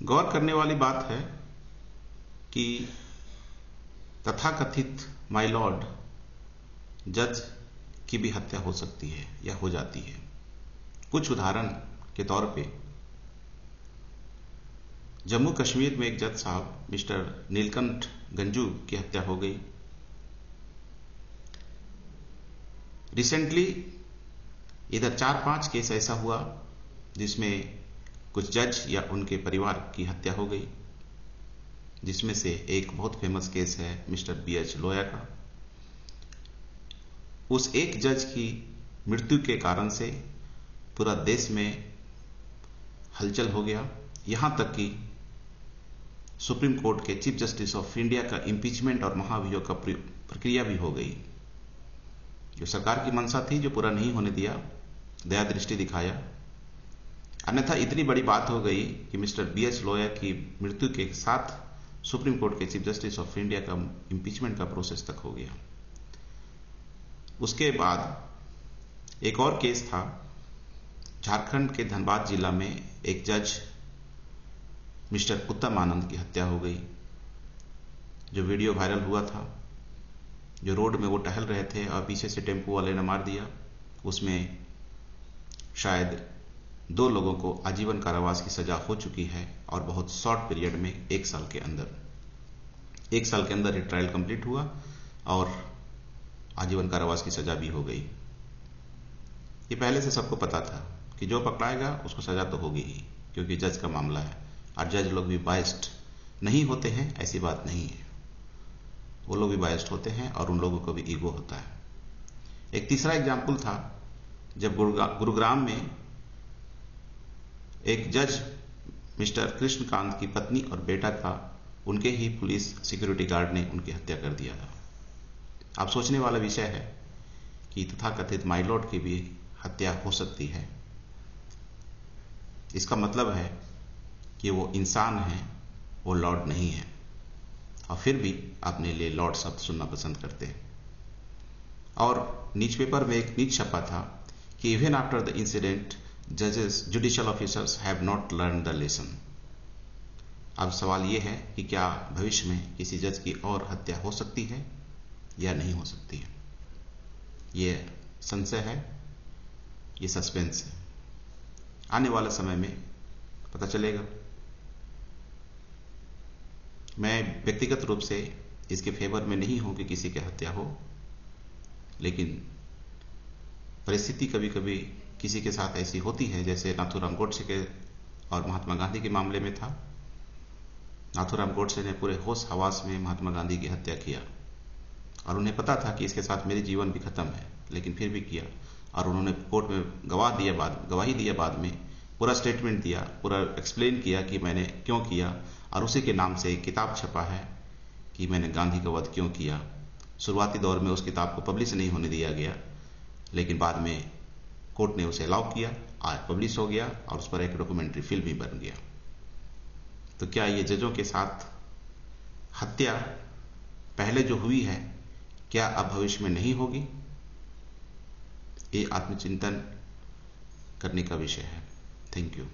गौर करने वाली बात है कि तथाकथित माय लॉर्ड जज की भी हत्या हो सकती है या हो जाती है। कुछ उदाहरण के तौर पे जम्मू कश्मीर में एक जज साहब मिस्टर नीलकंठ गंजू की हत्या हो गई। रिसेंटली इधर 4-5 केस ऐसा हुआ जिसमें कुछ जज या उनके परिवार की हत्या हो गई, जिसमें से एक बहुत फेमस केस है मिस्टर BH लोया का। उस एक जज की मृत्यु के कारण से पूरा देश में हलचल हो गया, यहां तक कि सुप्रीम कोर्ट के चीफ जस्टिस ऑफ इंडिया का इंपीचमेंट और महाभियोग का प्रक्रिया भी हो गई। जो सरकार की मंशा थी जो पूरा नहीं होने दिया, दया दृष्टि दिखाया। अन्यथा इतनी बड़ी बात हो गई कि मिस्टर BH लोया की मृत्यु के साथ सुप्रीम कोर्ट के चीफ जस्टिस ऑफ इंडिया का इंपीचमेंट का प्रोसेस तक हो गया। उसके बाद एक और केस था, झारखंड के धनबाद जिला में एक जज मिस्टर उत्तम आनंद की हत्या हो गई। जो वीडियो वायरल हुआ था, जो रोड में वो टहल रहे थे और पीछे से टेम्पो वाले ने मार दिया, उसमें शायद 2 लोगों को आजीवन कारावास की सजा हो चुकी है और बहुत शॉर्ट पीरियड में 1 साल के अंदर ही ट्रायल कंप्लीट हुआ और आजीवन कारावास की सजा भी हो गई। ये पहले से सबको पता था कि जो पकड़ाएगा उसको सजा तो होगी ही, क्योंकि जज का मामला है और जज लोग भी बायस्ड नहीं होते हैं, ऐसी बात नहीं है। वो लोग भी बायस्ड होते हैं और उन लोगों को भी ईगो होता है। एक तीसरा एग्जाम्पल था जब गुरुग्राम में एक जज मिस्टर कृष्णकांत की पत्नी और बेटा था, उनके ही पुलिस सिक्योरिटी गार्ड ने उनकी हत्या कर दिया था। अब सोचने वाला विषय है कि तथाकथित माय लॉर्ड की भी हत्या हो सकती है। इसका मतलब है कि वो इंसान है, वो लॉर्ड नहीं है, और फिर भी अपने लिए लॉर्ड शब्द सुनना पसंद करते हैं। और न्यूज पेपर में एक न्यूज छपा था कि इवन आफ्टर द इंसिडेंट जजेस judicial officers have not learn the lesson. अब सवाल यह है कि क्या भविष्य में किसी जज की और हत्या हो सकती है या नहीं हो सकती है। यह संशय है, यह सस्पेंस है। आने वाले समय में पता चलेगा। मैं व्यक्तिगत रूप से इसके फेवर में नहीं हूं कि किसी की हत्या हो, लेकिन परिस्थिति कभी कभी किसी के साथ ऐसी होती है, जैसे नाथूराम गोडसे के और महात्मा गांधी के मामले में था। नाथूराम गोडसे ने पूरे होश हवास में महात्मा गांधी की हत्या किया और उन्हें पता था कि इसके साथ मेरी जीवन भी खत्म है, लेकिन फिर भी किया। और उन्होंने कोर्ट में गवाही दिया, बाद में पूरा स्टेटमेंट दिया, पूरा एक्सप्लेन किया कि मैंने क्यों किया, और उसी के नाम से एक किताब छपा है कि मैंने गांधी का वध क्यों किया। शुरुआती दौर में उस किताब को पब्लिश नहीं होने दिया गया, लेकिन बाद में कोर्ट ने उसे अलाउ किया, आज पब्लिश हो गया और उस पर एक डॉक्यूमेंट्री फिल्म भी बन गया। तो क्या ये जजों के साथ हत्या पहले जो हुई है, क्या अब भविष्य में नहीं होगी? ये आत्मचिंतन करने का विषय है। Thank you.